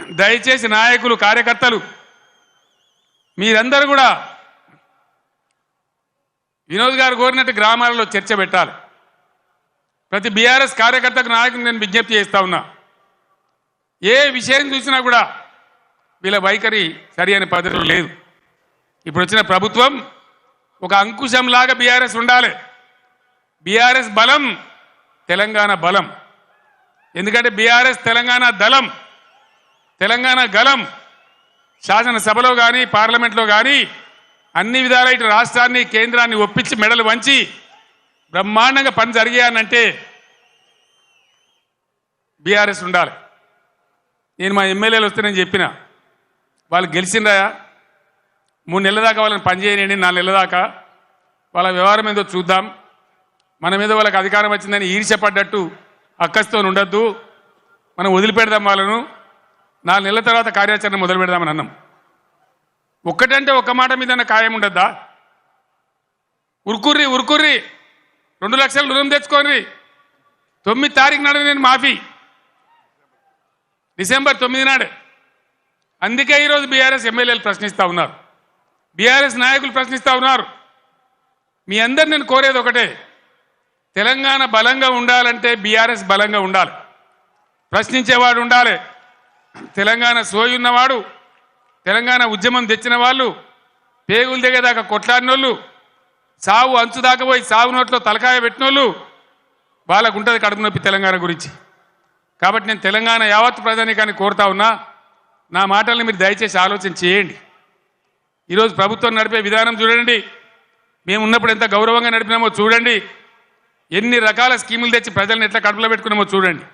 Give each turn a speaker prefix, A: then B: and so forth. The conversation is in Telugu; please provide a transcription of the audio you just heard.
A: దయచేసి నాయకులు కార్యకర్తలు మీరందరూ కూడా వినోద్ గారు కోరినట్టు గ్రామాలలో చర్చ పెట్టాలి. ప్రతి బీఆర్ఎస్ కార్యకర్తకు నాయకులు నేను విజ్ఞప్తి చేస్తా ఉన్నా, ఏ విషయం చూసినా కూడా వీళ్ళ వైఖరి సరి అయిన పద్ధతిలో లేదు. ఇప్పుడు వచ్చిన ప్రభుత్వం ఒక అంకుశంలాగా బీఆర్ఎస్ ఉండాలి. బీఆర్ఎస్ బలం తెలంగాణ బలం. ఎందుకంటే బీఆర్ఎస్ తెలంగాణ దళం, తెలంగాణ గలం. శాసనసభలో కానీ పార్లమెంట్లో కానీ అన్ని విధాల ఇటు రాష్ట్రాన్ని కేంద్రాన్ని ఒప్పించి మెడలు వంచి బ్రహ్మాండంగా పని జరిగాయనంటే బీఆర్ఎస్ ఉండాలి. నేను మా ఎమ్మెల్యేలు వస్తే నేను చెప్పిన వాళ్ళు గెలిచిందా 3 నెలల దాకా వాళ్ళని పనిచేయనండి, 4 నెలల దాకా వాళ్ళ వ్యవహారం ఏందో చూద్దాం, మన మీద వాళ్ళకి అధికారం వచ్చిందని ఈర్ష్యపడ్డట్టు అక్కస్తో ఉండొద్దు, మనం వదిలిపెడదాం వాళ్ళను, 4 నెలల తర్వాత కార్యాచరణ మొదలు పెడదామని అన్నాం. ఒక్కటంటే ఒక్క మాట మీద ఖాయం ఉండద్దా? ఉరుకుర్రి 2 లక్షల రుణం తెచ్చుకోండి, 9 తారీఖు నాడు నేను మాఫీ, డిసెంబర్ 9 నాడే. అందుకే ఈరోజు బీఆర్ఎస్ ఎమ్మెల్యేలు ప్రశ్నిస్తూ ఉన్నారు, బీఆర్ఎస్ నాయకులు ప్రశ్నిస్తూ ఉన్నారు. మీ అందరు నేను కోరేది ఒకటే, తెలంగాణ బలంగా ఉండాలంటే బీఆర్ఎస్ బలంగా ఉండాలి, ప్రశ్నించేవాడు ఉండాలి. తెలంగాణ సోయి ఉన్నవాడు, తెలంగాణ ఉద్యమం తెచ్చిన వాళ్ళు, పేగులు దిగేదాకా కొట్లాడినోళ్ళు, సావు అంచు దాకా పోయి సాగు నోట్లో తలకాయ పెట్టినోళ్ళు, వాళ్ళకు ఉంటుంది కడుపు నొప్పి తెలంగాణ గురించి. కాబట్టి నేను తెలంగాణ యావత్ ప్రజానీకాన్ని కోరుతా ఉన్నా, నా మాటల్ని మీరు దయచేసి ఆలోచన చేయండి. ఈరోజు ప్రభుత్వం నడిపే విధానం చూడండి, మేము ఉన్నప్పుడు ఎంత గౌరవంగా నడిపినామో చూడండి, ఎన్ని రకాల స్కీములు తెచ్చి ప్రజల్ని ఎట్లా కడుపులో పెట్టుకున్నామో చూడండి.